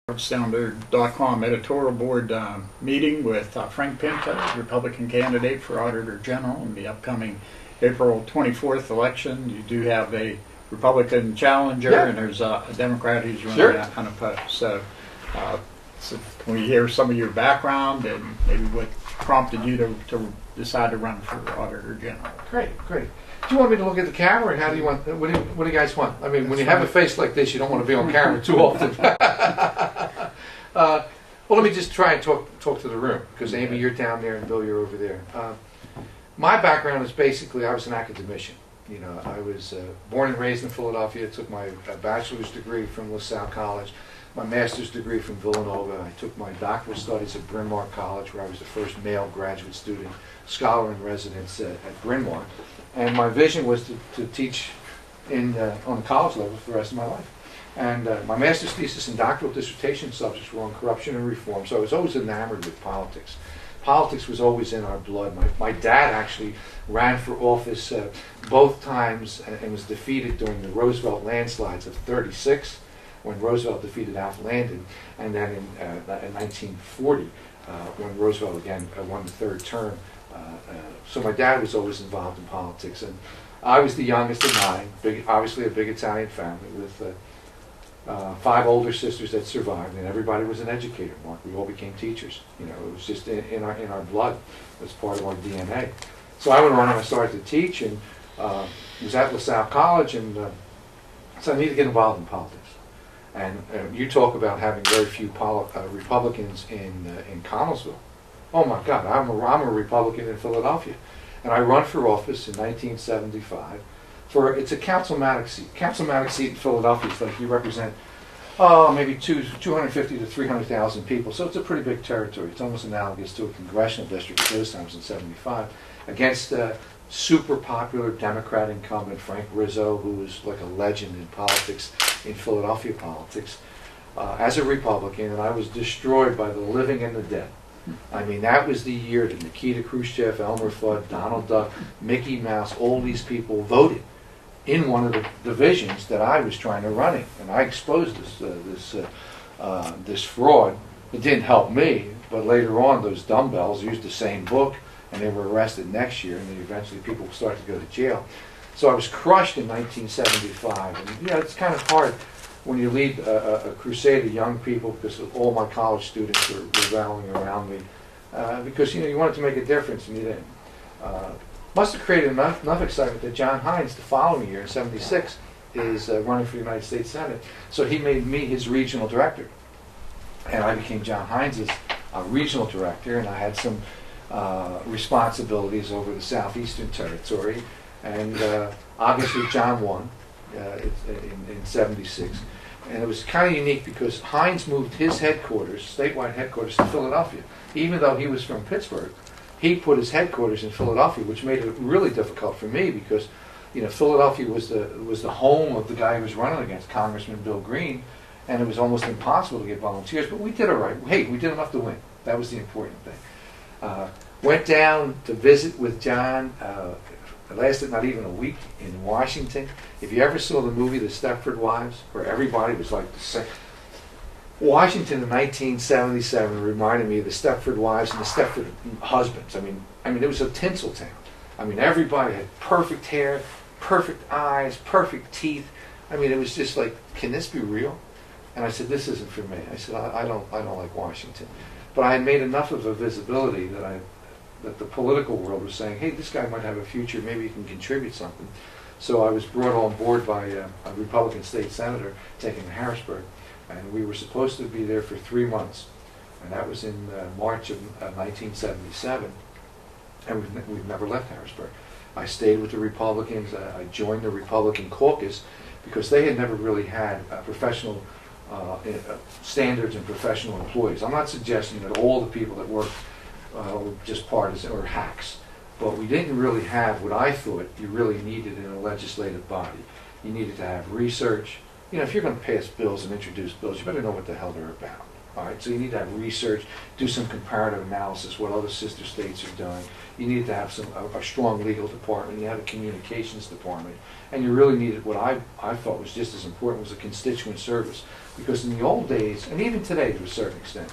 Herald-Standard.com editorial board meeting with Frank Pinto, Republican candidate for Auditor General in the upcoming April 24th election. You do have a Republican challenger, and there's a Democrat who's running unopposed. So can we hear some of your background and maybe what prompted you to decide to run for Auditor General? Great. Do you want me to look at the camera, or how do you want? What do you guys want? I mean, when you have a face like this, you don't want to be on camera too often. Well, let me just try and talk to the room, because Amy, you're down there, and Bill, you're over there. My background is basically I was an academician. You know, I was born and raised in Philadelphia. I took my bachelor's degree from LaSalle College, my master's degree from Villanova. I took my doctoral studies at Bryn Mawr College, where I was the first male graduate student, scholar in residence at Bryn Mawr. And my vision was to teach on the college level for the rest of my life. And my master's thesis and doctoral dissertation subjects were on corruption and reform, so I was always enamored with politics. Politics was always in our blood. My dad actually ran for office both times and was defeated during the Roosevelt landslides of '36, when Roosevelt defeated Alf Landon, and then in 1940, when Roosevelt again won the third term. So my dad was always involved in politics, and I was the youngest of nine, obviously a big Italian family with 5 older sisters that survived, and everybody was an educator, Mark. We all became teachers. You know, it was just in our blood. It was part of our DNA. So I went on and I started to teach, and was at LaSalle College, and so I needed to get involved in politics. And you talk about having very few Republicans in Connellsville. Oh my God, I'm a Republican in Philadelphia. And I run for office in 1975 it's a councilmatic seat. Councilmatic seat in Philadelphia is like you represent, maybe 250 to 300,000 people. So it's a pretty big territory. It's almost analogous to a congressional district at those times in '75, against a super popular Democrat incumbent, Frank Rizzo, who was like a legend in politics, in Philadelphia politics, as a Republican, and I was destroyed by the living and the dead. I mean, that was the year that Nikita Khrushchev, Elmer Fudd, Donald Duck, Mickey Mouse, all these people voted in one of the divisions that I was trying to run in. And I exposed this fraud. It didn't help me, but later on those dumbbells used the same book, and they were arrested next year, and then eventually people started to go to jail. So I was crushed in 1975. And, you know, it's kind of hard when you lead a crusade of young people, because all my college students were rallying around me, because you wanted to make a difference, and you didn't. Must have created enough excitement that John Hines, the following year in '76, is running for the United States Senate. So he made me his regional director, and I became John Hines' regional director, and I had some responsibilities over the Southeastern Territory, and obviously John won in '76. And it was kind of unique because Hines moved his headquarters, statewide headquarters, to Philadelphia. Even though he was from Pittsburgh, he put his headquarters in Philadelphia, which made it really difficult for me because, you know, Philadelphia was the home of the guy who was running against, Congressman Bill Green, and it was almost impossible to get volunteers. But we did all right. Hey, we did enough to win. That was the important thing. Went down to visit with John. It lasted not even a week in Washington. If you ever saw the movie The Stepford Wives, where everybody was like the same, Washington in 1977 reminded me of the Stepford Wives and the Stepford Husbands. I mean, it was a tinsel town. I mean, everybody had perfect hair, perfect eyes, perfect teeth. I mean, it was just like, can this be real? And I said, this isn't for me. I said, I don't like Washington. But I had made enough of a visibility that the political world was saying, hey, this guy might have a future, maybe he can contribute something. So I was brought on board by a Republican state senator taken to Harrisburg, and we were supposed to be there for 3 months, and that was in March of 1977, and we've never left Harrisburg. I stayed with the Republicans. I joined the Republican caucus because they had never really had professional standards and professional employees. I'm not suggesting that all the people that worked were just partisan or hacks, but we didn't really have what I thought you really needed in a legislative body. You needed to have research. You know, if you're going to pass bills and introduce bills, you better know what the hell they're about. All right, so you need to have research, do some comparative analysis, what other sister states are doing. You need to have a strong legal department. You have a communications department, and you really needed what I thought was just as important was a constituent service, because in the old days, and even today to a certain extent,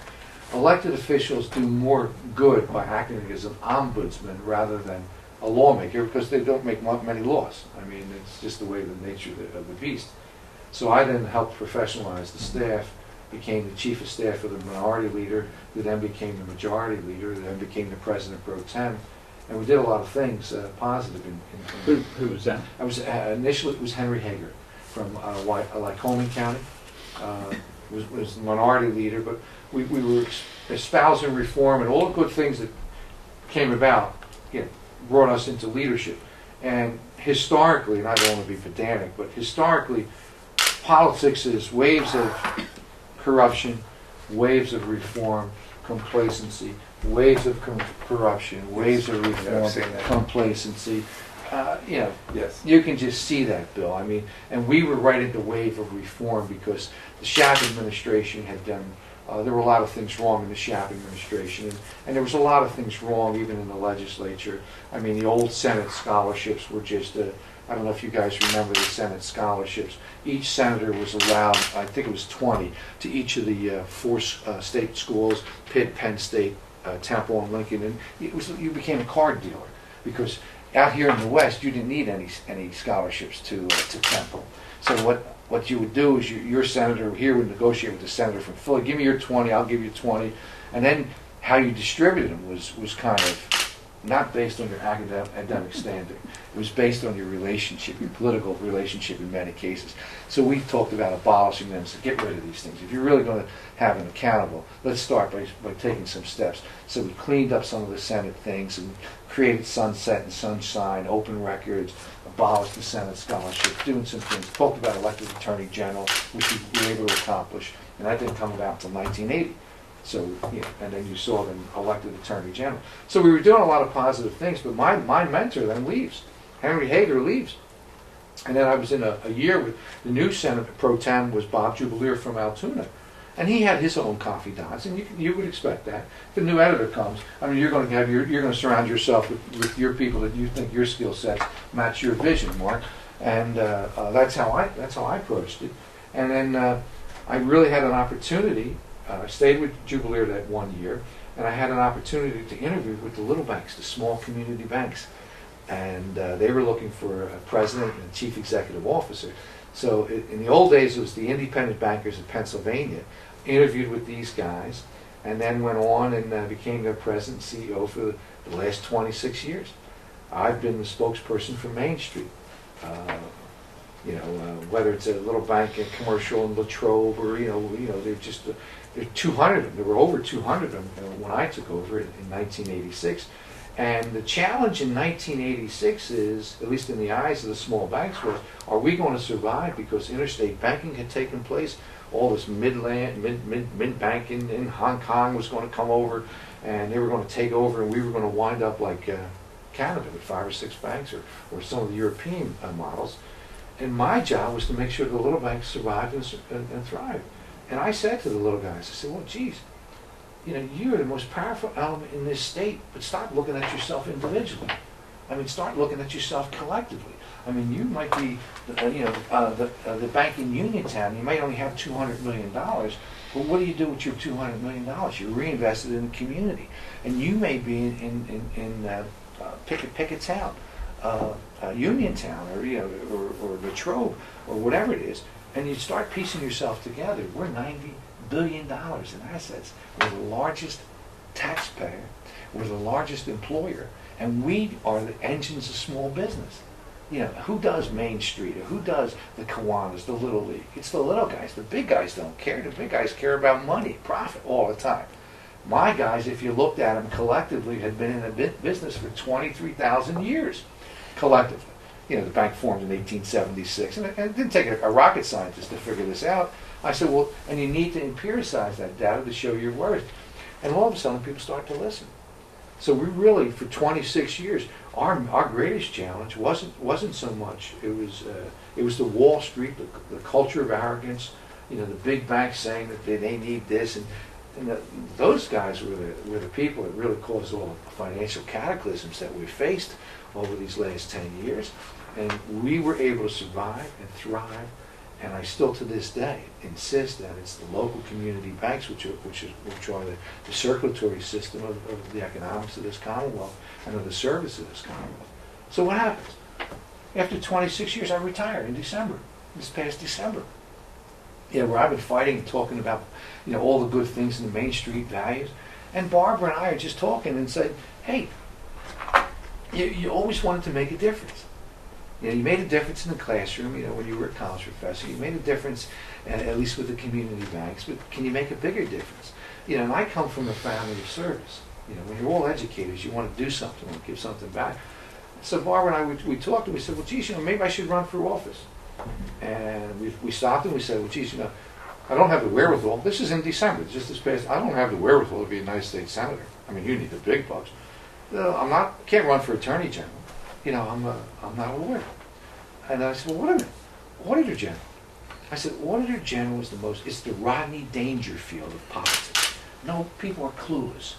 elected officials do more good by acting as an ombudsman rather than a lawmaker, because they don't make many laws. I mean, it's just the way of the nature of the beast. So I then helped professionalize the staff, became the chief of staff of the minority leader, who then became the majority leader, who then became the president pro tem, and we did a lot of things positive. Who was that? I was initially it was Henry Hager from Lycoming County. Was the minority leader, but we were espousing reform and all the good things that came about, brought us into leadership. And historically, and I don't want to be pedantic, but historically, politics is waves of corruption, waves of reform, complacency, waves of corruption, waves of reform, complacency. Yes. You can just see that, Bill. I mean, and we were right at the wave of reform because the Schaap administration had done, there were a lot of things wrong in the Schaap administration, and there was a lot of things wrong even in the legislature. I mean, the old Senate scholarships were just, I don't know if you guys remember the Senate scholarships. Each senator was allowed, I think it was 20, to each of the four state schools, Pitt, Penn State, Temple, and Lincoln, and you became a card dealer because out here in the West, you didn't need any scholarships to Temple. So what you would do is your senator here would negotiate with the senator from Philly. Give me your 20, I'll give you 20. And then how you distributed them was kind of not based on your academic standing. It was based on your relationship, your political relationship in many cases. So we talked about abolishing them, so get rid of these things. If you're really going to have them accountable, let's start by taking some steps. So we cleaned up some of the Senate things and created sunset and sunshine, open records, abolished the Senate scholarship, doing some things. Talked about elected attorney general, which we were able to accomplish, and that didn't come about until 1980. So, and then you saw them elected attorney general. So we were doing a lot of positive things, but my mentor then leaves. Henry Hager leaves. And then I was in a year with the new Senator pro tem was Bob Jubileer from Altoona. And he had his own confidants, and you would expect that. If a new editor comes, I mean, you're going to surround yourself with your people that you think your skill sets match your vision, Mark. And that's how I approached it. And then I really had an opportunity. I stayed with Jubileer that 1 year, and I had an opportunity to interview with the little banks, the small community banks. And they were looking for a president and a chief executive officer. So in the old days, it was the independent bankers of Pennsylvania. Interviewed with these guys, and then went on and became their president and CEO for the last 26 years. I've been the spokesperson for Main Street. Whether it's a little bank, a commercial in Latrobe, or there are 200 of them. There were over 200 of them when I took over in 1986. And the challenge in 1986 is, at least in the eyes of the small banks, was: are we going to survive? Because interstate banking had taken place. All this mid banking in Hong Kong was going to come over, and they were going to take over, and we were going to wind up like Canada with 5 or 6 banks, or some of the European models. And my job was to make sure the little banks survived and thrived. And I said to the little guys, I said, well, geez, you're the most powerful element in this state, but stop looking at yourself individually. I mean, start looking at yourself collectively. I mean, you might be, the bank in Uniontown, you might only have $200 million, but what do you do with your $200 million? You reinvest it in the community. And you may be pick a town, Uniontown, or Latrobe, or whatever it is, and you start piecing yourself together. We're $90 billion in assets. We're the largest taxpayer. We're the largest employer. And we are the engines of small business. Who does Main Street, or who does the Kiwanis, the Little League? It's the little guys. The big guys don't care. The big guys care about money, profit all the time. My guys, if you looked at them collectively, had been in the business for 23,000 years, collectively. The bank formed in 1876, and it didn't take a rocket scientist to figure this out. I said, well, and you need to empiricize that data to show your worth. And all of a sudden, people start to listen. So we really, for 26 years, our greatest challenge wasn't so much. It was the Wall Street, the culture of arrogance. The big banks saying that they need this, and those guys were the people that really caused all the financial cataclysms that we faced over these last 10 years. And we were able to survive and thrive. And I still, to this day, insist that it's the local community banks which are the circulatory system of the economics of this Commonwealth and of the service of this Commonwealth. So what happens? After 26 years, I retired in December, this past December. Where I've been fighting and talking about, all the good things in the Main Street values. And Barbara and I are just talking and said, hey, you always wanted to make a difference. You made a difference in the classroom, when you were a college professor. You made a difference, at least with the community banks, but can you make a bigger difference? And I come from a family of service. When you're all educators, you want to do something and give something back. So Barbara and I, we talked and we said, well, geez, maybe I should run for office. And we stopped and we said, well, geez, I don't have the wherewithal. This is in December, just this past. I don't have the wherewithal to be a United States Senator. I mean, you need the big bucks. Can't run for Attorney General. I'm not a lawyer. And I said, well, wait a minute, Auditor General. I said, Auditor General is it's the Rodney Dangerfield of politics. No, people are clueless.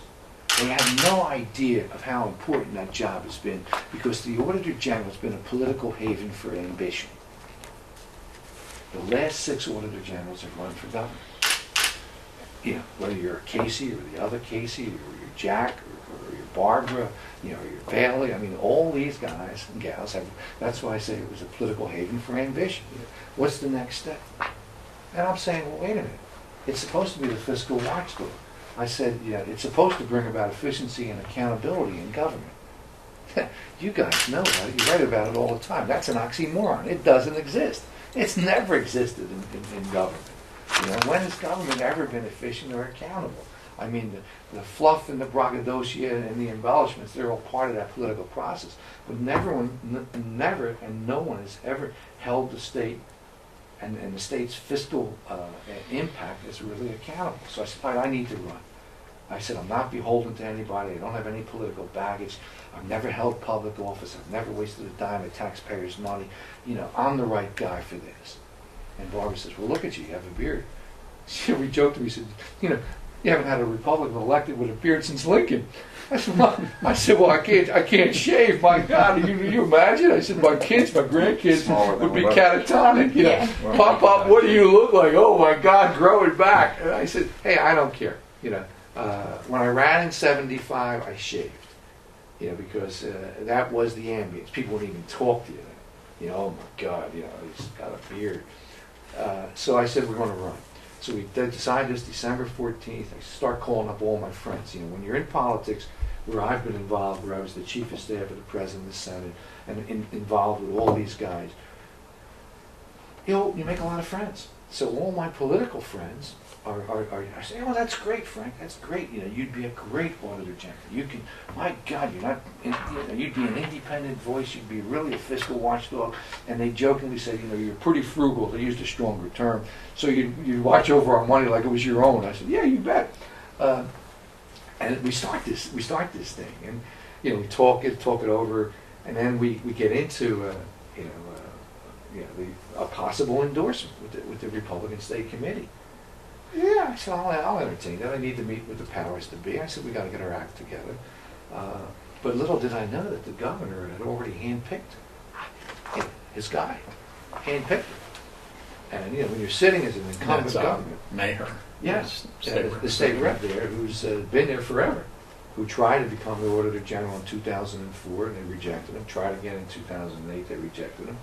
They have no idea of how important that job has been because the Auditor General has been a political haven for ambition. The last 6 Auditor Generals have run for governor. Whether you're a Casey or the other Casey, or you're Jack, or you're Barbara, or you're Bailey. I mean, all these guys and gals have. That's why I say it was a political haven for ambition. What's the next step? And I'm saying, well, wait a minute. It's supposed to be the fiscal watchdog. I said, it's supposed to bring about efficiency and accountability in government. You guys know that. You write about it all the time. That's an oxymoron. It doesn't exist. It's never existed in government. When has government ever been efficient or accountable? I mean, the fluff and the braggadocio and the embellishments, they're all part of that political process. But never and no one has ever held the state and the state's fiscal impact as really accountable. So I said, I need to run. I said, I'm not beholden to anybody. I don't have any political baggage. I've never held public office. I've never wasted a dime of taxpayers' money. I'm the right guy for this. And Barbara says, well, look at you. You have a beard. We joked and we said, you haven't had a Republican elected with a beard since Lincoln. I said, well, I can't shave. My God, you imagine? I said, my grandkids would be catatonic. Pop, what do you look like? Oh my God, grow it back. And I said, hey, I don't care. When I ran in '75, I shaved. Because that was the ambience. People wouldn't even talk to you. Oh my God, he's got a beard. So I said, we're going to run. So we decided this December 14th. I start calling up all my friends. When you're in politics, where I've been involved, where I was the chief of staff of the president of the Senate, and involved with all these guys, you make a lot of friends. So all my political friends I say, oh, that's great, Frank. That's great. You'd be a great Auditor General. You can, my God, you'd be an independent voice. You'd be really a fiscal watchdog. And they jokingly say, you're pretty frugal. They used a stronger term. So you'd watch over our money like it was your own. I said, yeah, you bet. And we start this thing, and we talk it over, and then we get into a possible endorsement with the Republican State Committee. Yeah, I said, I'll entertain that. I need to meet with the powers to be. I said, we got to get our act together. But little did I know that the governor had already handpicked his guy. Handpicked him. And, when you're sitting as an incumbent government. Mayor. Yes, the state rep there who's been there forever, who tried to become the Auditor General in 2004, and they rejected him. Tried again in 2008, they rejected him.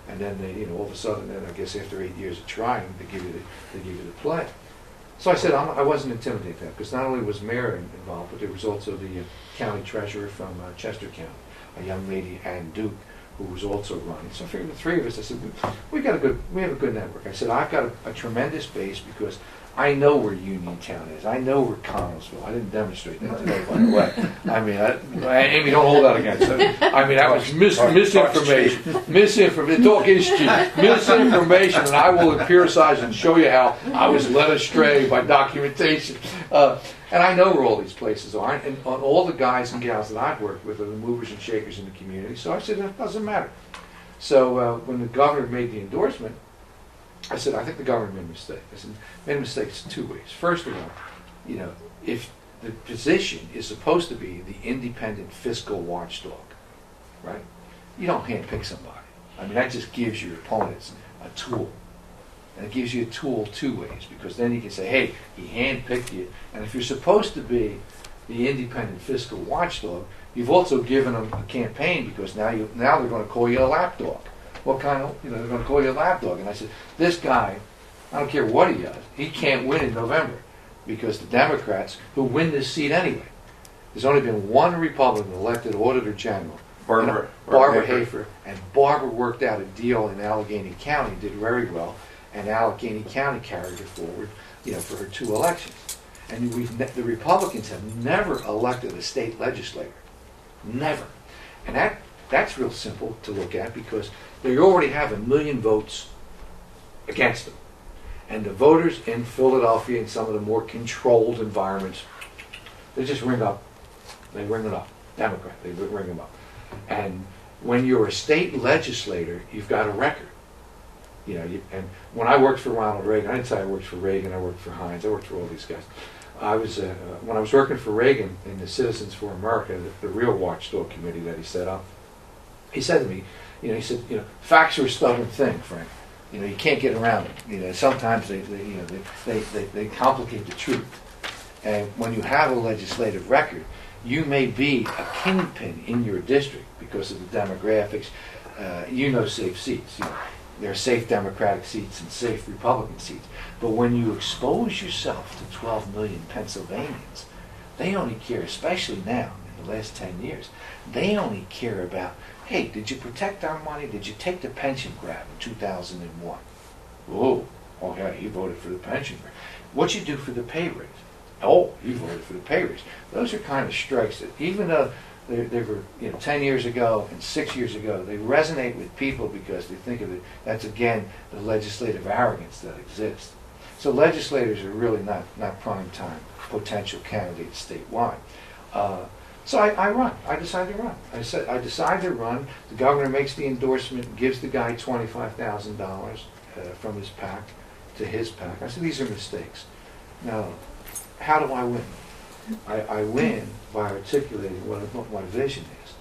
And then they, all of a sudden, then I guess after 8 years of trying, they give you the play. So I said I wasn't intimidated by that, because not only was mayor involved, but there was also the county treasurer from Chester County, a young lady, Ann Duke, who was also running. So I figured the three of us, I said, we have a good network. I said, I've got a tremendous base because I know where Uniontown is. I know where Connellsville. I didn't demonstrate that today, by the way. I mean, Amy, don't hold that against it. I mean, that was misinformation. Misinformation. Talk history. Misinformation, and I will empiricize and show you how I was led astray by documentation. And I know where all these places are, and on all the guys and gals that I've worked with are the movers and shakers in the community. So I said, it doesn't matter. So when the governor made the endorsement, I said, I think the governor made a mistake. I said, made a mistake in two ways. First of all, you know, if the position is supposed to be the independent fiscal watchdog, right? You don't handpick somebody. I mean, that just gives your opponents a tool. And it gives you a tool two ways, because then you can say, hey, he handpicked you. And if you're supposed to be the independent fiscal watchdog, you've also given them a campaign, because now they're going to call you a lapdog. What kind of, they're going to call you a lapdog. And I said, this guy, I don't care what he does, he can't win in November, because the Democrats, who win this seat anyway, there's only been one Republican elected Auditor General, Barbara Hafer, and Barbara worked out a deal in Allegheny County, did very well, and Allegheny County carried her forward, for her 2 elections. And the Republicans have never elected a state legislator, never. And that's real simple to look at, because they already have 1 million votes against them. And the voters in Philadelphia and some of the more controlled environments, they just ring up. They ring it up. Democrat, they ring them up. And when you're a state legislator, you've got a record. And when I worked for Ronald Reagan, I didn't say I worked for Reagan, I worked for Hines, I worked for all these guys. When I was working for Reagan in the Citizens for America, the real watchdog committee that he set up, he said to me, facts are a stubborn thing, Frank. You can't get around it. Sometimes they complicate the truth. And when you have a legislative record, you may be a kingpin in your district because of the demographics. Safe seats. There are safe Democratic seats and safe Republican seats. But when you expose yourself to 12 million Pennsylvanians, they only care, especially now, in the last 10 years, they only care about, hey, did you protect our money? Did you take the pension grab in 2001? Oh yeah, you voted for the pension grab. What'd you do for the pay raise? Oh, you voted for the pay raise. Those are kind of strikes that, even though they were 10 years ago and 6 years ago, they resonate with people because they think of it, that's again the legislative arrogance that exists. So legislators are really not prime time potential candidates statewide. So I run. I decide to run. I decide to run. The governor makes the endorsement, gives the guy $25,000 from his PAC to his PAC. I said, these are mistakes. Now, how do I win? I win by articulating what my vision is.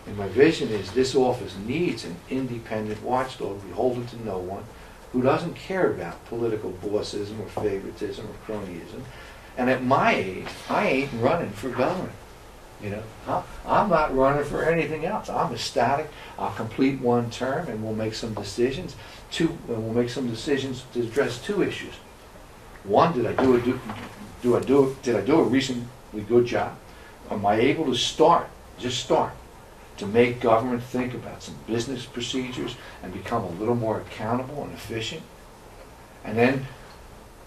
And my vision is this office needs an independent watchdog beholden to no one, who doesn't care about political bossism or favoritism or cronyism. And at my age, I ain't running for governor. I'm not running for anything else. I'm ecstatic. I'll complete 1 term, and we'll make some decisions. We'll make some decisions to address 2 issues. One, did I do a reasonably good job? Am I able to start to make government think about some business procedures and become a little more accountable and efficient? And then,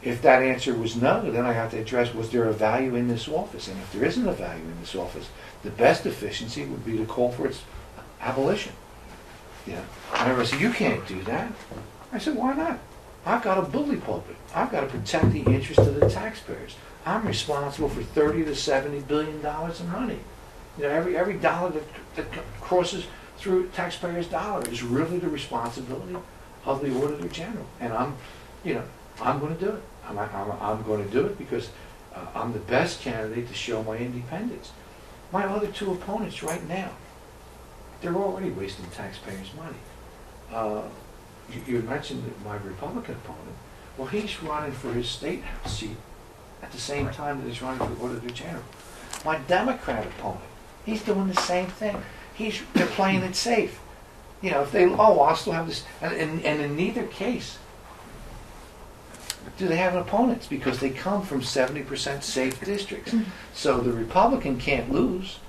if that answer was no, then I have to address, was there a value in this office? And if there isn't a value in this office, the best efficiency would be to call for its abolition. And everybody said, you can't do that. I said, why not? I've got a bully pulpit. I've got to protect the interest of the taxpayers. I'm responsible for $30 to $70 billion in money. Every dollar that crosses through taxpayers' dollar is really the responsibility of the Auditor General. And I'm going to do it. I'm going to do it because I'm the best candidate to show my independence. My other 2 opponents right now, they're already wasting taxpayers' money. You had mentioned that my Republican opponent. Well, he's running for his state house seat at the same time that he's running for Auditor General. My Democrat opponent, he's doing the same thing. They're playing it safe. If they, I'll still have this, and in neither case do they have opponents, because they come from 70% safe districts. So the Republican can't lose,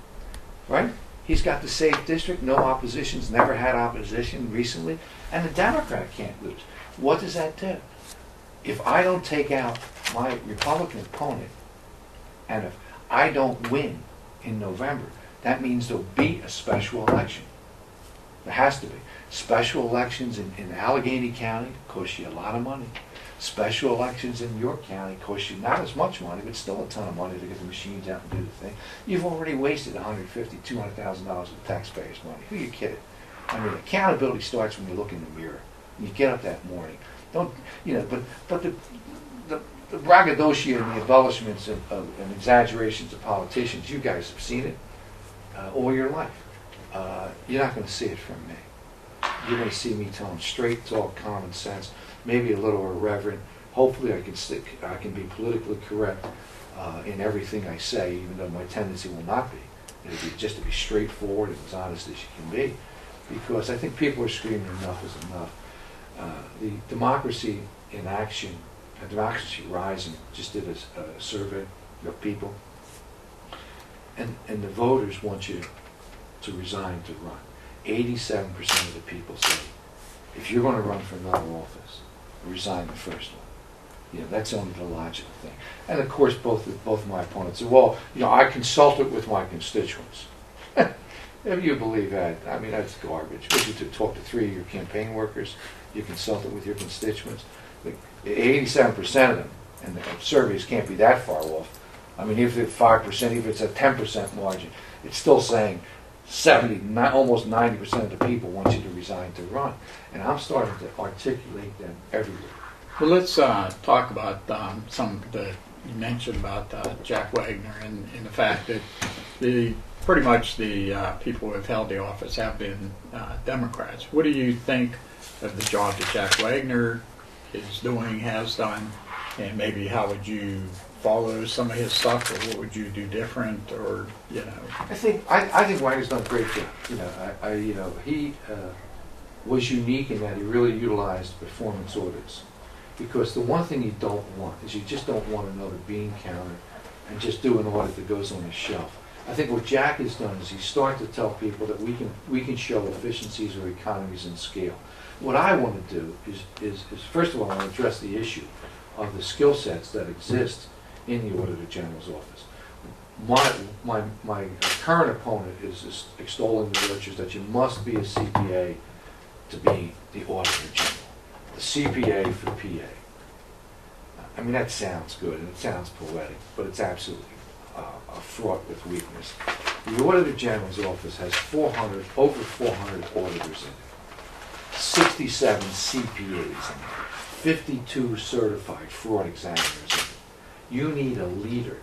right? He's got the safe district, no opposition's never had opposition recently, and the Democrat can't lose. What does that do? If I don't take out my Republican opponent, and if I don't win in November, that means there'll be a special election. There has to be. Special elections in Allegheny County cost you a lot of money. Special elections in York County cost you not as much money, but still a ton of money to get the machines out and do the thing. You've already wasted $150,000, $200,000 of taxpayers' money. Who are you kidding? I mean, accountability starts when you look in the mirror. You get up that morning. Don't, but the the braggadocio and the embellishments and exaggerations of politicians, you guys have seen it all your life. You're not going to see it from me. You're going to see me telling straight talk, common sense, maybe a little irreverent. Hopefully I can be politically correct in everything I say, even though my tendency will not be. It'll be just to be straightforward and as honest as you can be. Because I think people are screaming enough is enough. The Democracy in Action, Democracy Rising, just did a survey of people. And the voters want you to resign to run. 87% of the people say, if you're going to run for another office, resign the first one. You know, that's only the logical thing. And of course, both of my opponents say, well, you know, I consulted with my constituents. If you believe that, I mean, that's garbage. Would you to talk to 3 of your campaign workers? You consulted with your constituents? 87% of them, and the surveys can't be that far off. I mean, if it's 5%, if it's a 10% margin, it's still saying 70, almost 90% of the people want you to resign to run. And I'm starting to articulate them everywhere. Well, let's talk about some of the, you mentioned about Jack Wagner and the fact that pretty much the people who have held the office have been Democrats. What do you think of the job that Jack Wagner is doing, has done, and maybe how would you follow some of his stuff, or what would you do different, or you know? I think Wagner's done a great job. He was unique in that he really utilized performance audits, because the one thing you don't want is you just don't want another bean counter and just do an audit that goes on the shelf. I think what Jack has done is he's starting to tell people that we can show efficiencies or economies in scale. What I want to do is first of all, I want to address the issue of the skill sets that exist in the Auditor General's office. My current opponent is extolling the virtues that you must be a CPA to be the Auditor General. The CPA for PA. I mean, that sounds good and it sounds poetic, but it's absolutely fraught with weakness. The Auditor General's office has over 400 auditors in it, 67 CPAs in it, 52 certified fraud examiners in it. You need a leader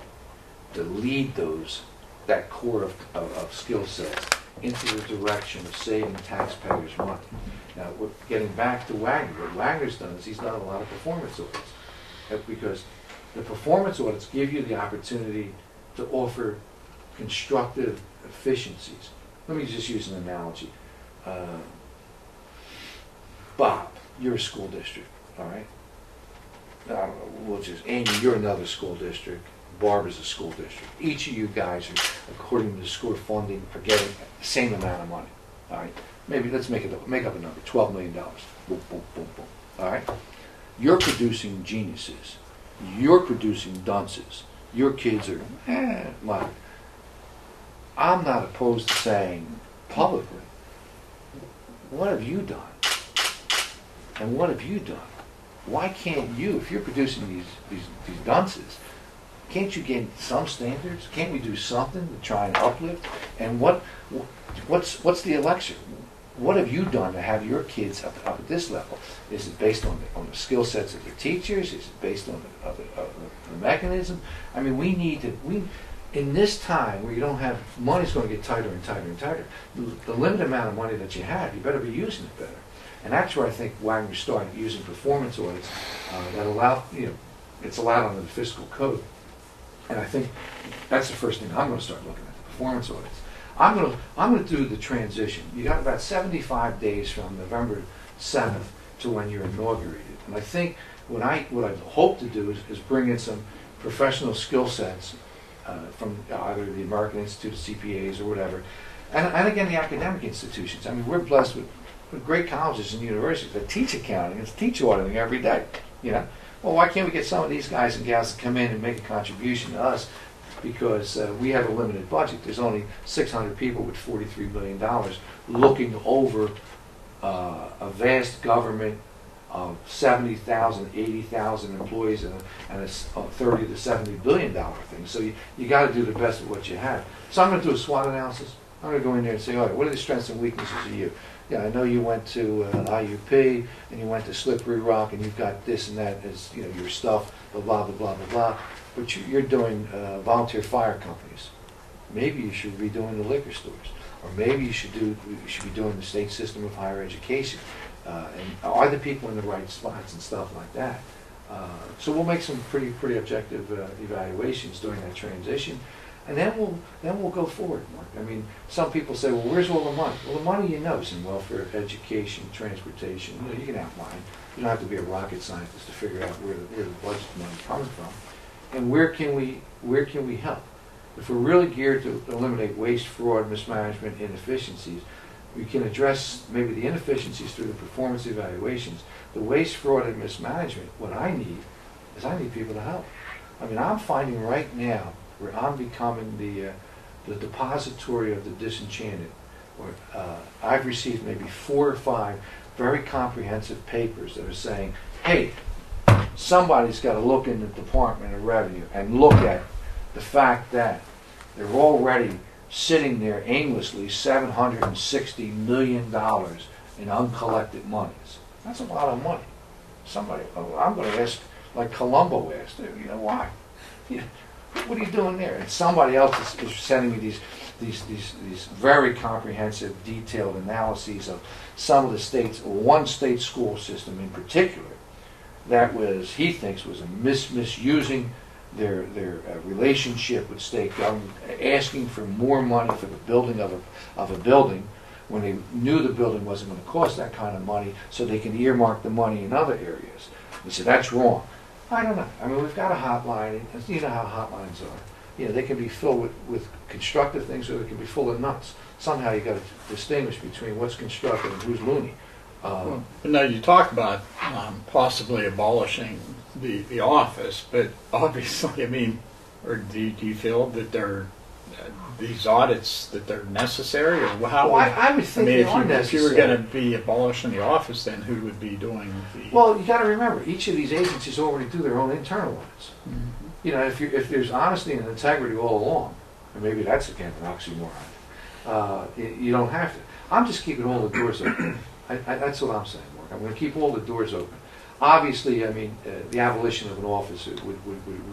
to lead that core of skill sets into the direction of saving taxpayers' money. Now, we're getting back to Wagner. What Wagner's done is he's done a lot of performance audits, because the performance audits give you the opportunity to offer constructive efficiencies. Let me just use an analogy. Bob, you're a school district, all right? I don't know, Amy, you're another school district. Barbara's a school district. Each of you guys, according to the school funding, are getting the same amount of money, all right? Maybe let's make up a number, $12 million. Boom, boom, boom, boom, all right? You're producing geniuses. You're producing dunces. Your kids are, like, I'm not opposed to saying publicly, what have you done? And what have you done? Why can't you, if you're producing these dunces, can't you get some standards? Can't we do something to try and uplift? And what's the election? What have you done to have your kids up at this level? Is it based on the skill sets of the teachers? Is it based on the mechanism? I mean, in this time where you don't have, money's going to get tighter and tighter and tighter. The limited amount of money that you have, you better be using it better. And that's where I think Wagner started using performance audits that allow, it's allowed under the fiscal code. And I think that's the first thing I'm going to start looking at, the performance audits. I'm going to do the transition. You got about 75 days from November 7th to when you're inaugurated. And I think what I hope to do is bring in some professional skill sets from either the American Institute of CPAs or whatever, and again the academic institutions. I mean, we're blessed with great colleges and universities that teach accounting and teach auditing every day. Well, why can't we get some of these guys and gals to come in and make a contribution to us? Because we have a limited budget. There's only 600 people with $43 million looking over a vast government of 70,000, 80,000 employees and a $30 to $70 billion thing. So you got to do the best of what you have. So I'm going to do a SWOT analysis. I'm going to go in there and say, all right, what are the strengths and weaknesses of you? yeah, I know you went to IUP and you went to Slippery Rock and you've got this and that as your stuff, blah blah blah blah blah blah. But you're doing volunteer fire companies. Maybe you should be doing the liquor stores, or maybe you should be doing the state system of higher education. And are the people in the right spots and stuff like that? So we'll make some pretty objective evaluations during that transition. And then we'll go forward, Mark. I mean, some people say, well, where's all the money? Well, the money is in welfare, education, transportation. You can outline. You don't have to be a rocket scientist to figure out where the budget money comes from. And where can we help? If we're really geared to eliminate waste, fraud, mismanagement, inefficiencies, we can address maybe the inefficiencies through the performance evaluations. The waste, fraud, and mismanagement, what I need people to help. I mean, I'm finding right now where I'm becoming the depository of the disenchanted. I've received maybe 4 or 5 very comprehensive papers that are saying, hey, somebody's got to look in the Department of Revenue and look at the fact that they're already sitting there aimlessly $760 million in uncollected monies. That's a lot of money. I'm going to ask, like Columbo asked, why? What are you doing there? And somebody else is sending me these very comprehensive, detailed analyses of some of the states, one state school system in particular, that he thinks was misusing their relationship with state government, asking for more money for the building of a building when they knew the building wasn't going to cost that kind of money, so they can earmark the money in other areas. We said, that's wrong. I don't know. I mean, we've got a hotline. You know how hotlines are. They can be filled with constructive things, or they can be full of nuts. Somehow you got to distinguish between what's constructive and who's loony. But now you talk about possibly abolishing the office, but obviously, I mean, or do you feel that these audits that they're necessary, or how? Well, I would think they are necessary. If you were going to be abolishing the office, then who would be doing the? Well, you got to remember, each of these agencies already do their own internal audits. Mm-hmm. If there's honesty and integrity all along, and maybe that's again an oxymoron, you don't have to. I'm just keeping all the doors open. That's what I'm saying, Mark. I'm going to keep all the doors open. Obviously, I mean, the abolition of an office would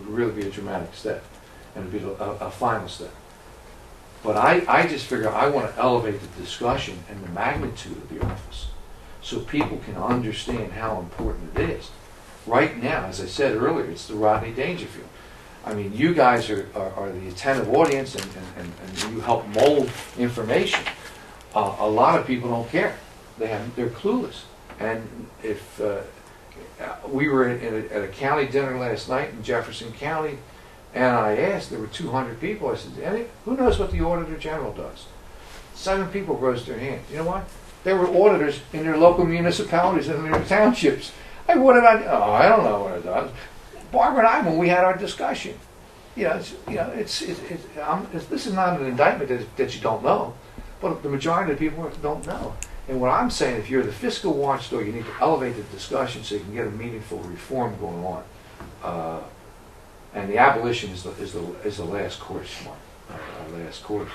really be a dramatic step, and it would be a final step. But I just figure I want to elevate the discussion and the magnitude of the office so people can understand how important it is. Right now, as I said earlier, it's the Rodney Dangerfield. I mean, you guys are the attentive audience, and you help mold information. A lot of people don't care. They're clueless. And if we were at a county dinner last night in Jefferson County, and I asked, there were 200 people, I said, who knows what the Auditor General does? 7 people raised their hands. You know what? There were auditors in their local municipalities and their townships. Hey, what did I do? Oh, I don't know what it does. Barbara and I, when we had our discussion, this is not an indictment that you don't know, but the majority of the people don't know. And what I'm saying, if you're the fiscal watchdog, you need to elevate the discussion so you can get a meaningful reform going on. And the abolition is the last course, Mark, our last course.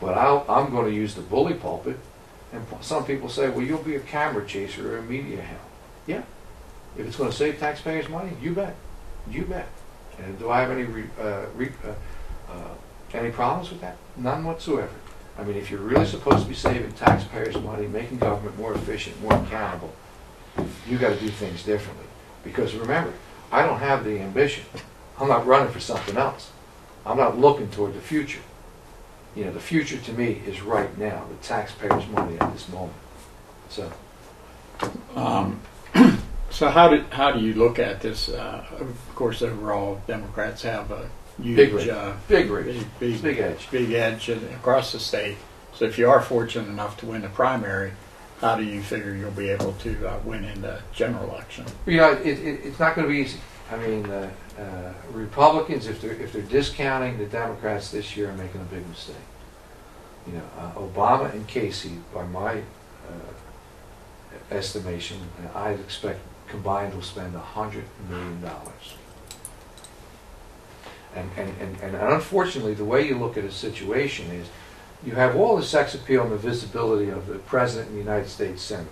But I'm going to use the bully pulpit, and some people say, well, you'll be a camera chaser or a media hound. Yeah, if it's going to save taxpayers' money, you bet, you bet. And do I have any problems with that? None whatsoever. I mean, if you're really supposed to be saving taxpayers' money, making government more efficient, more accountable, you got to do things differently. Because remember, I don't have the ambition. I'm not running for something else. I'm not looking toward the future. The future to me is right now, the taxpayers' money at this moment. So, so how do you look at this? Of course, overall, Democrats have a huge, big edge across the state. So, if you are fortunate enough to win the primary, how do you figure you'll be able to win in the general election? It's not going to be easy. I mean, Republicans, if they're discounting the Democrats this year, are making a big mistake. Obama and Casey, by my estimation, I'd expect combined will spend $100 million. And unfortunately, the way you look at a situation is, You have all the sex appeal and the visibility of the president and the United States senator.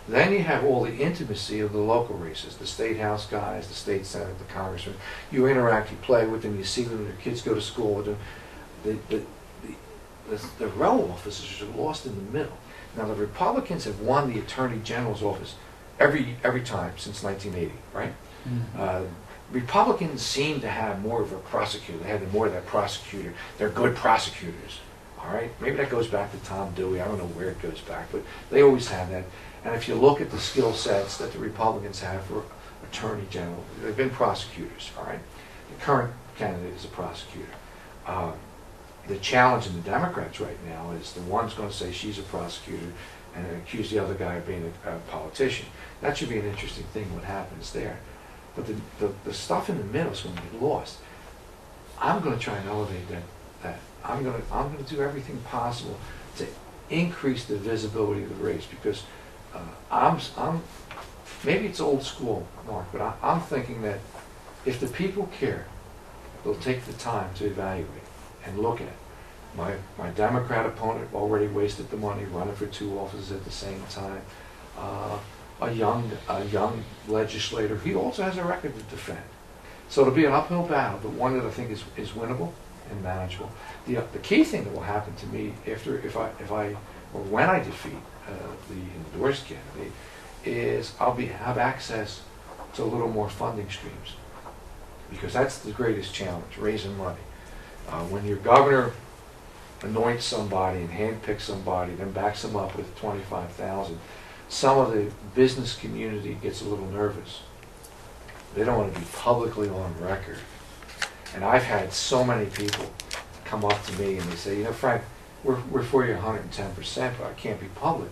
Then you have all the intimacy of the local races, the state house guys, the state senate, the congressman. You interact, you play with them, you see them, their kids go to school with them. The row officers are lost in the middle. Now the Republicans have won the Attorney General's office every time since 1980, right? Mm-hmm. Republicans seem to have more of a prosecutor. They have more of that prosecutor. They're good prosecutors, all right? Maybe that goes back to Tom Dewey. I don't know where it goes back, but they always have that. And if you look at the skill sets that the Republicans have for Attorney General, they've been prosecutors, all right? The current candidate is a prosecutor. The challenge in the Democrats right now is the one's going to say she's a prosecutor and accuse the other guy of being a politician. That should be an interesting thing, what happens there. But the stuff in the middle is going to get lost. I'm going to try and elevate that. I'm going to do everything possible to increase the visibility of the race, because I'm maybe it's old school, Mark, but I'm thinking that if the people care, they'll take the time to evaluate and look at it. My Democrat opponent already wasted the money running for 2 offices at the same time. A young legislator, he also has a record to defend. So it'll be an uphill battle, but one that I think is winnable and manageable. The key thing that will happen to me when I defeat the endorsed candidate is I'll have access to a little more funding streams, because that's the greatest challenge, raising money. When your governor anoints somebody and handpicks somebody, then backs them up with $25,000, some of the business community gets a little nervous. They don't want to be publicly on record. And I've had so many people come up to me and they say, Frank, we're for you 110%, but I can't be public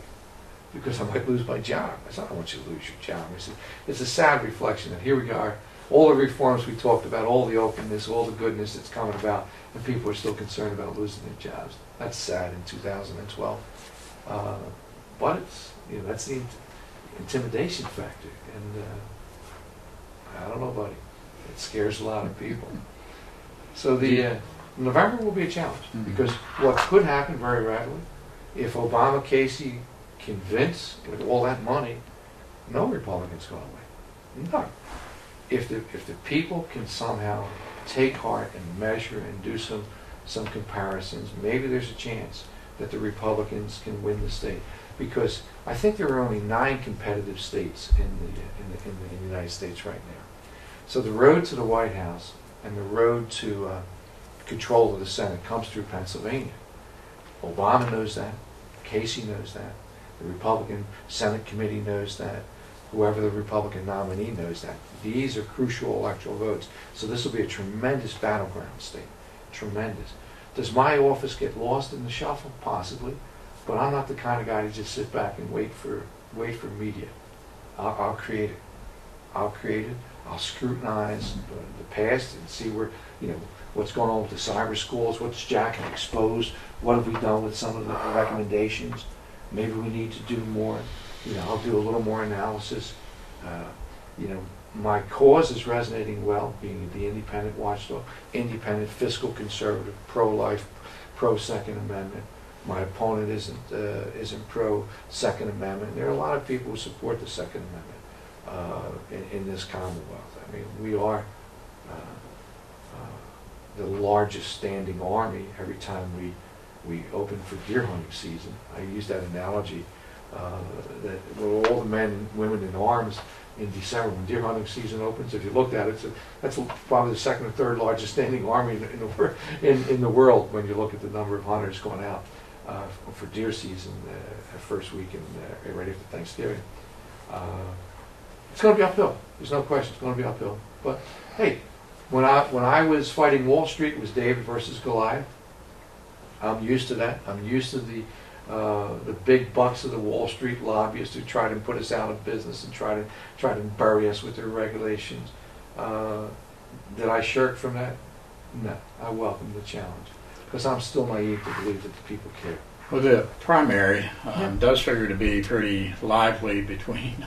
because I might lose my job. I said, I don't want you to lose your job. I said, it's a sad reflection that here we are, all the reforms we talked about, all the openness, all the goodness that's coming about, and people are still concerned about losing their jobs. That's sad in 2012. But it's, that's the intimidation factor. And I don't know, buddy. It scares a lot of people. So November will be a challenge, because what could happen very rapidly, if Obama, Casey convince with all that money, no Republicans go away. None. If the people can somehow take heart and measure and do some comparisons, maybe there's a chance that the Republicans can win the state. Because I think there are only 9 competitive states in the United States right now. So the road to the White House and the road to control of the Senate comes through Pennsylvania. Obama knows that. Casey knows that. The Republican Senate committee knows that. Whoever the Republican nominee knows that. These are crucial electoral votes. So this will be a tremendous battleground state. Tremendous. Does my office get lost in the shuffle? Possibly. But I'm not the kind of guy to just sit back and wait for media. I'll create it. I'll create it. I'll scrutinize the past and see where, what's going on with the cyber schools, what's Jack exposed, what have we done with some of the recommendations. Maybe we need to do more. I'll do a little more analysis. My cause is resonating well, being the independent watchdog, independent, fiscal conservative, pro-life, pro-Second Amendment. My opponent isn't pro-Second Amendment. There are a lot of people who support the Second Amendment in this Commonwealth. I mean, we are the largest standing army every time we open for deer hunting season. I use that analogy that with all the men and women in arms in December when deer hunting season opens, if you looked at it, that's probably the second or third largest standing army in the world when you look at the number of hunters going out for deer season first week and right after Thanksgiving. It's going to be uphill. There's no question. It's going to be uphill. But hey, when I was fighting Wall Street, it was David versus Goliath. I'm used to that. I'm used to the big bucks of the Wall Street lobbyists who try to put us out of business and try to bury us with their regulations. Did I shirk from that? No. I welcome the challenge because I'm still naive to believe that the people care. Well, the primary does figure to be pretty lively between,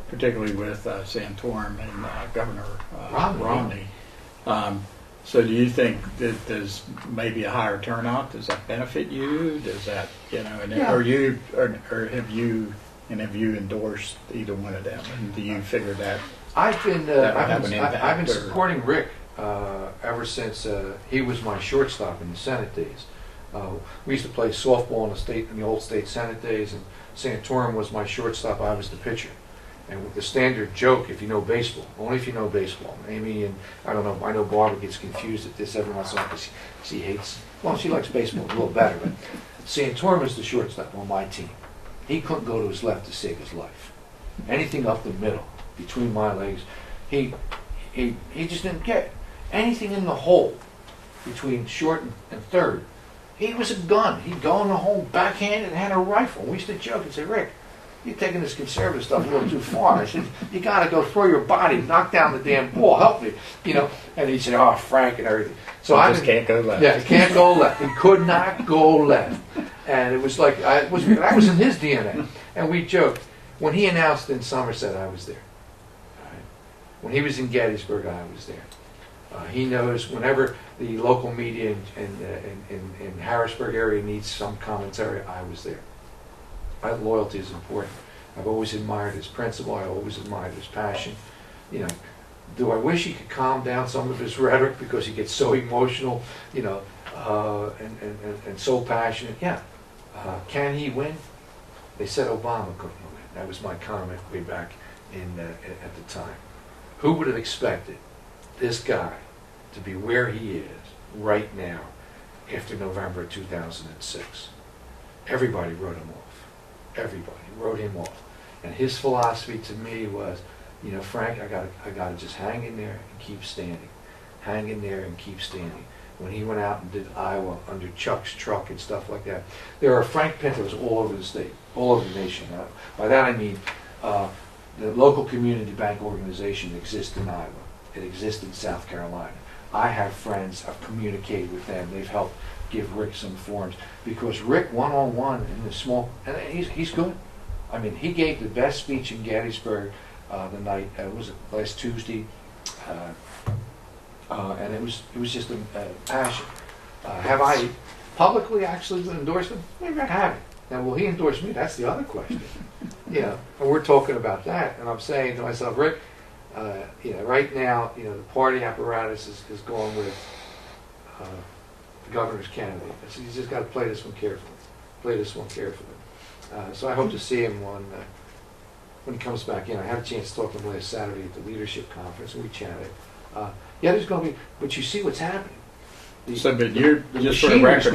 particularly with Santorum and Governor Romney. So do you think that there's maybe a higher turnout? Does that benefit you? Does that, and Yeah. or have you endorsed either one of them? And do you figure that? I've been have an impact, I've been or- supporting Rick ever since he was my shortstop in the Senate days. We used to play softball in the old state Senate days, and Santorum was my shortstop. I was the pitcher. And with the standard joke, if you know baseball, only if you know baseball. Amy and I don't know. I know Barbara gets confused at this every once in a while because she hates. Well, she likes baseball a little better, but Santorum is the shortstop on my team. He couldn't go to his left to save his life. Anything up the middle, between my legs, he just didn't get it. Anything in the hole, between short and third, he was a gun. He'd go in the hole backhanded and had a rifle. We used to joke and say, Rick, you're taking this conservative stuff a little too far. I said, you got to go throw your body, knock down the damn ball, help me, And he'd say, oh, Frank and everything. So I just can't go left. Yeah, he can't go left. He could not go left. And it was like, that was in his DNA. And we joked. When he announced in Somerset, I was there. All right. When he was in Gettysburg, I was there. He knows whenever the local media in Harrisburg area needs some commentary, I was there. Loyalty is important. I've always admired his principle. I always admired his passion. Do I wish he could calm down some of his rhetoric because he gets so emotional, and so passionate? Yeah. Can he win? They said Obama couldn't win. That was my comment way back at the time. Who would have expected this guy to be where he is right now after November 2006? Everybody wrote him off. Everybody wrote him off. And his philosophy to me was, Frank, I gotta just hang in there and keep standing. Hang in there and keep standing. When he went out and did Iowa under Chuck's truck and stuff like that, there are Frank Pintos all over the state, all over the nation. By that I mean the local community bank organization exists in Iowa. It exists in South Carolina. I have friends, I've communicated with them. They've helped give Rick some forms because Rick one-on-one in the small, and he's good. I mean, he gave the best speech in Gettysburg the night, was it last Tuesday? And it was just a passion. Have I publicly actually endorsed him? Maybe I haven't. Now, will he endorse me? That's the other question. And we're talking about that, and I'm saying to myself, Rick, right now, the party apparatus is going with the governor's candidate. So you just got to play this one carefully. So I hope to see him when he comes back in. I had a chance to talk to him last Saturday at the leadership conference, and we chatted. There's going to be, but you see what's happening. But you're just for the record,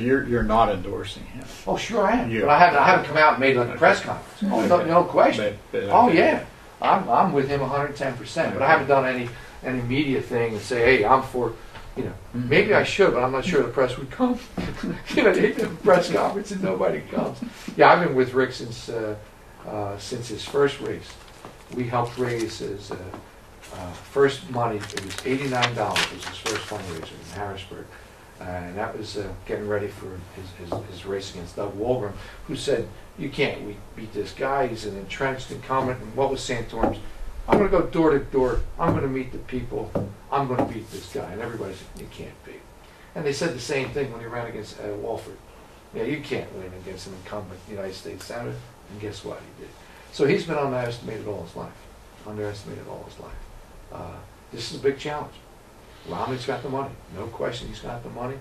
you're not endorsing him. Oh, sure I am. But I haven't come out and made like a press conference. Oh, no question. Oh yeah, I'm with him 110%. But I haven't done any media thing and say, hey, I'm for. Maybe I should, but I'm not sure the press would come. They have a press conference and nobody comes. Yeah, I've been with Rick since his first race. We helped raise his first money. It was $89. It was his first fundraiser in Harrisburg, and that was getting ready for his race against Doug Wolgram, who said, "You can't. We beat this guy. He's an entrenched incumbent." And what was Santorum's? I'm going to go door to door. I'm going to meet the people. I'm going to beat this guy. And everybody said, you can't beat. And they said the same thing when he ran against Walford. You can't win against an incumbent United States Senator. And guess what? He did. So he's been underestimated all his life. This is a big challenge. Romney's got the money. No question he's got the money.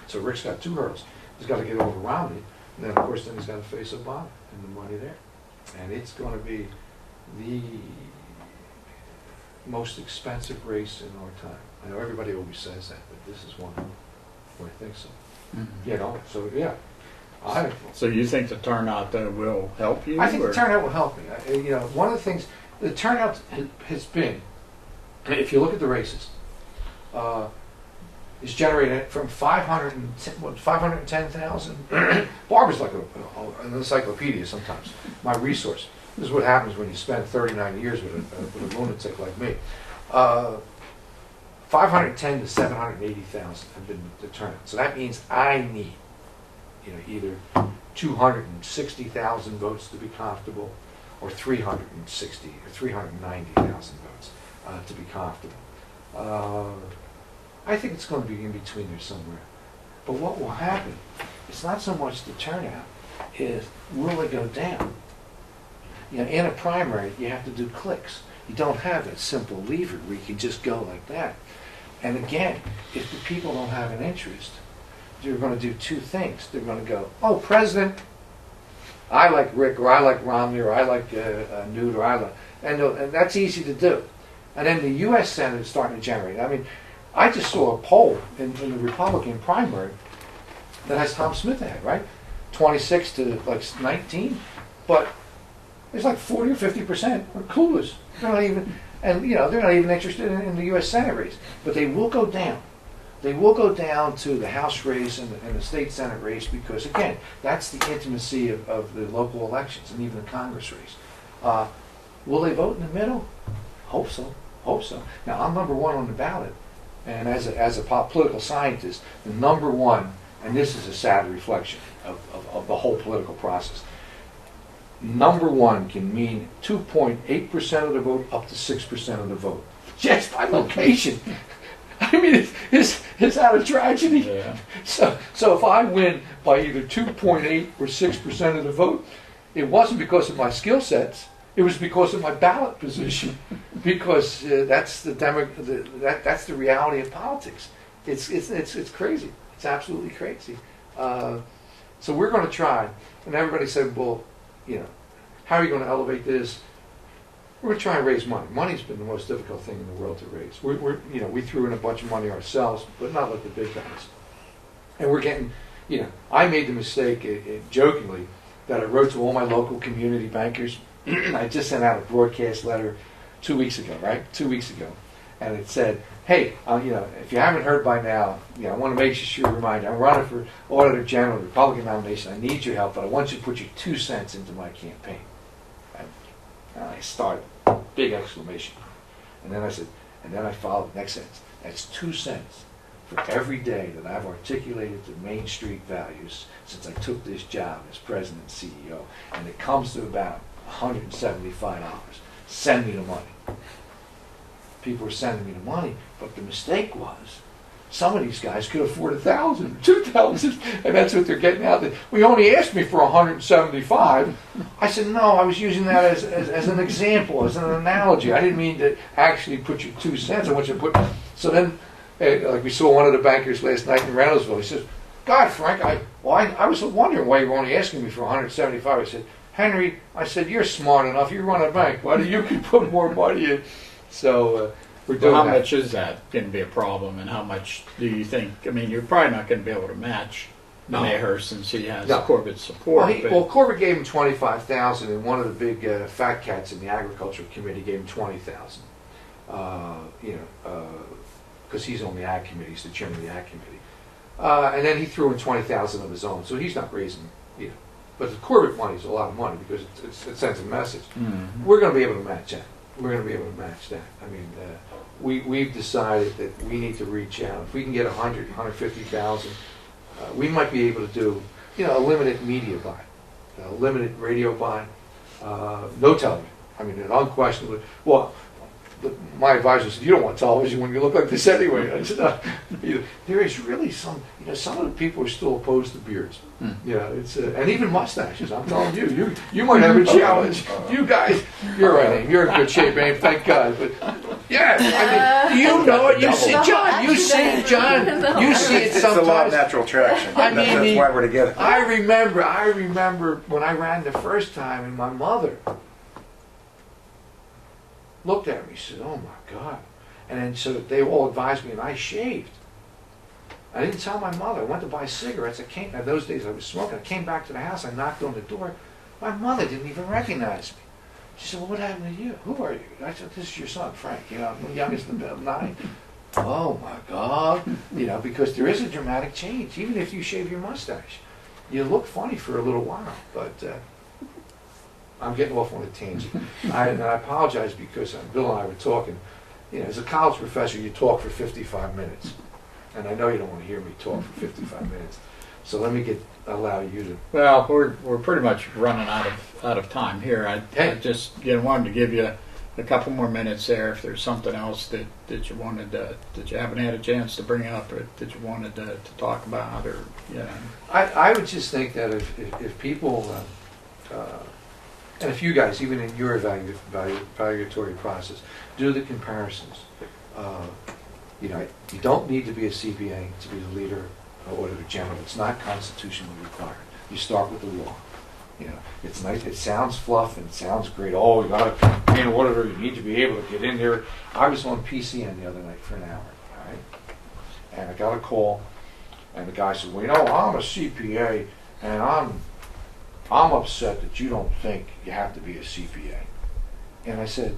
So Rick's got two hurdles. He's got to get over Romney. And then, of course, he's got to face Obama and the money there. And it's going to be the most expensive race in our time. I know everybody always says that, but this is one where I think so. Mm-hmm. So yeah. So you think the turnout though will help you? I think the turnout will help me. One of the things, the turnout has been, if you look at the races, is generated from 510,000. Barbara's like an encyclopedia sometimes. My resource. This is what happens when you spend 39 years with a lunatic like me. 510 to 780,000 have been the turnout. So that means I need, either 260,000 votes to be comfortable, or 360 or 390,000 votes to be comfortable. I think it's going to be in between there somewhere. But what will happen, it's not so much the turnout, is will it go down? You know, in a primary, you have to do clicks. You don't have that simple lever where you can just go like that. And again, if the people don't have an interest, they're going to do two things. They're going to go, oh, President, I like Rick, or I like Romney, or I like Newt, or I like, and that's easy to do. And then the U.S. Senate is starting to generate. I mean, I just saw a poll in the Republican primary that has Tom Smith ahead, right? 26 to like 19, but there's like 40 or 50% are clueless. They're not even, and you know, they're not even interested in the U.S. Senate race. But they will go down. They will go down to the House race and the state Senate race because, again, that's the intimacy of the local elections and even the Congress race. Will they vote in the middle? Hope so. Hope so. Now, I'm number one on the ballot. And as a political scientist, the number one, and this is a sad reflection of the whole political process, number one can mean 2.8% of the vote up to 6% of the vote. Just by location. I mean, it's that a tragedy? Yeah. So if I win by either 2.8 or 6% of the vote, it wasn't because of my skill sets. It was because of my ballot position, because that's that's the reality of politics. It's crazy. It's absolutely crazy. So we're going to try. And everybody said, well, you know, how are you going to elevate this? We're going to try and raise money. Money's been the most difficult thing in the world to raise. We threw in a bunch of money ourselves, but not like the big guys. And we're getting, you know, I made the mistake, jokingly, that I wrote to all my local community bankers. I just sent out a broadcast letter 2 weeks ago, right? 2 weeks ago. And it said, hey, you know, if you haven't heard by now, you know, I want to make sure you remind you, I'm running for Auditor General, Republican nomination. I need your help, but I want you to put your 2 cents into my campaign. And I started, big exclamation. And then I said, and then I followed the next sentence. That's 2 cents for every day that I've articulated the Main Street values since I took this job as president and CEO. And it comes to about $175. Send me the money. People were sending me the money, but the mistake was some of these guys could afford 1,000, 2,000, and that's what they're getting out there. We only asked me for 175. I said, no, I was using that as an example, as an analogy. I didn't mean to actually put your 2 cents. I want you to put. So then, like we saw one of the bankers last night in Reynoldsville. He says, God, Frank, I was wondering why you were only asking me for 175. I said, Henry, I said, you're smart enough. You run a bank. Why do you can put more money in? So we're doing Well, how that. much is that going to be a problem, and how much do you think? I mean, you're probably not going to be able to match No. Maher since he has No. Corbett's support. Well, Corbett gave him $25,000, and one of the big fat cats in the agricultural committee gave him $20,000. Because he's on the ag committee, he's the chairman of the ag committee. And then he threw in $20,000 of his own, so he's not raising, you know. But the Corbett money is a lot of money because it sends a message. Mhm. We're going to be able to match that. We're going to be able to match that. I mean, we've decided that we need to reach out. If we can get 100, 150,000, we might be able to do, you know, a limited media buy, a limited radio buy, no television. I mean, unquestionably. Well, my advisor said, you don't want television when you look like this anyway. I said, there is really some, you know, some of the people are still opposed to beards. Yeah, it's and even mustaches. I'm telling you, you might have a challenge. You guys, you're right, Abe. You're in good shape, Abe. Thank God. But yeah, I mean, you know it. You see, John. You see it, John. You see it It's a law of sometimes. natural attraction. I mean, That's why we're together. I remember when I ran the first time, and my mother looked at me and said, oh my God. And then so they all advised me, and I shaved. I didn't tell my mother. I went to buy cigarettes. In those days I was smoking. I came back to the house. I knocked on the door. My mother didn't even recognize me. She said, well, what happened to you? Who are you? I said, this is your son, Frank. You know, I'm the youngest of the 9. Oh my God. You know, because there is a dramatic change. Even if you shave your mustache, you look funny for a little while. But I'm getting off on a tangent. I apologize because Bill and I were talking. You know, as a college professor, you talk for 55 minutes. And I know you don't want to hear me talk for 55 minutes. So let me allow you to. Well, we're pretty much running out of time here. I just wanted to give you a couple more minutes there if there's something else that you wanted that you haven't had a chance to bring up or that you wanted to talk about, or I would just think that if people, and if you guys, even in your evaluatory process, do the comparisons. You don't need to be a CPA to be the leader or auditor general. It's not constitutionally required. You start with the law. It's nice. It sounds fluff and it sounds great. Oh, you got to be an auditor. You need to be able to get in there. I was on PCN the other night for an hour, all right? And I got a call, and the guy said, "Well, I'm a CPA, and I'm upset that you don't think you have to be a CPA." And I said,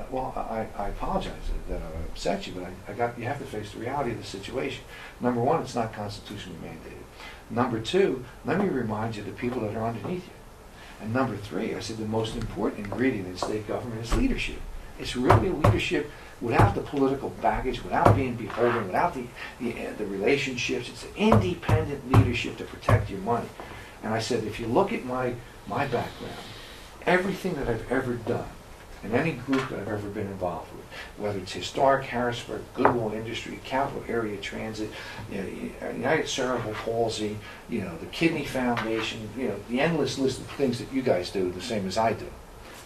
"Well, I apologize that I upset you, but you have to face the reality of the situation. Number one, it's not constitutionally mandated. Number two, let me remind you the people that are underneath you. And number three," I said, "the most important ingredient in state government is leadership. It's really leadership without the political baggage, without being beholden, without the relationships. It's independent leadership to protect your money." And I said, if you look at my background, everything that I've ever done, in any group that I've ever been involved with, whether it's Historic Harrisburg, Goodwill Industry, Capital Area Transit, United Cerebral Palsy, the Kidney Foundation, the endless list of things that you guys do the same as I do,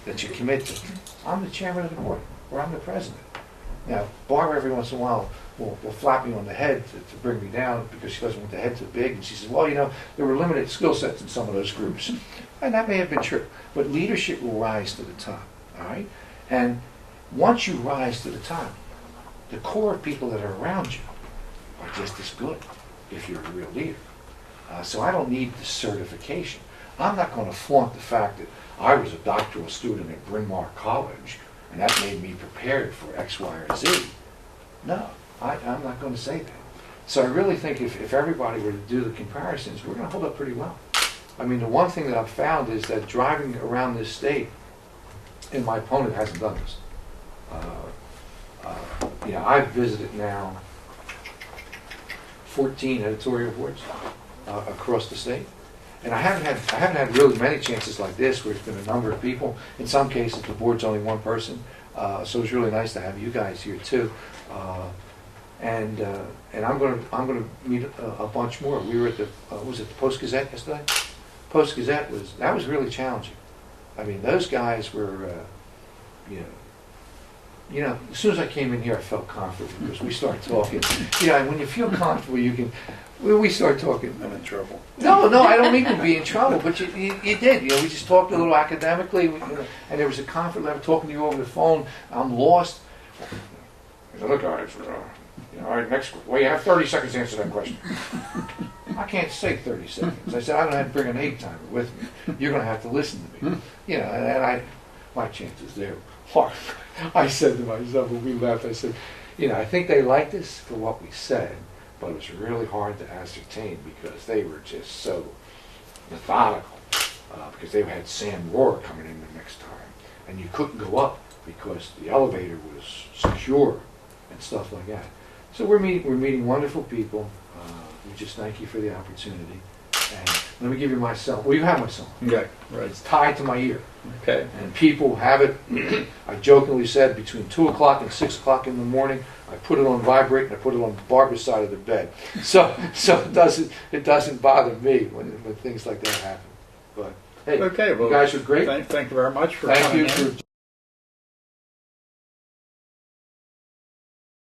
that you commit to. I'm the chairman of the board, or I'm the president. Now, Barbara every once in a while will flap me on the head to bring me down because she doesn't want the head too big, and she says, "Well, there were limited skill sets in some of those groups." And that may have been true, but leadership will rise to the top. All right? And once you rise to the top, the core of people that are around you are just as good if you're a real leader. So I don't need the certification. I'm not going to flaunt the fact that I was a doctoral student at Bryn Mawr College and that made me prepared for X, Y, or Z. No, I'm not going to say that. So I really think if everybody were to do the comparisons, we're going to hold up pretty well. I mean, the one thing that I've found is that driving around this state, and my opponent hasn't done this. I've visited now 14 editorial boards across the state, and I haven't had really many chances like this where it's been a number of people. In some cases, the board's only one person, so it's really nice to have you guys here too. And I'm going to meet a bunch more. We were at the was it the Post Gazette yesterday? Post Gazette was really challenging. I mean, those guys were, as soon as I came in here, I felt comfortable because we started talking. And when you feel comfortable, we start talking. I'm in trouble. No, I don't mean to be in trouble, but you did. We just talked a little academically, and there was a comfort level talking to you over the phone. I'm lost. The other guys were, all right, next, well, you have 30 seconds to answer that question. I can't say 30 seconds. I said, I don't have to bring an 8-timer with me. You're going to have to listen to me. And my chances there are. I said to myself when we left, I said, I think they liked us for what we said, but it was really hard to ascertain because they were just so methodical, because they had Sam Rohr coming in the next time, and you couldn't go up because the elevator was secure and stuff like that. So we're meeting wonderful people. We just thank you for the opportunity. And let me give you my cell. Well, you have my cell. Okay, right. It's tied to my ear. Okay. And people have it. I jokingly said between 2 o'clock and 6 o'clock in the morning, I put it on vibrate and I put it on Barbara's side of the bed. So it doesn't bother me when things like that happen. But hey, okay, well, you guys are great. Thank you very much for Thank coming you in. for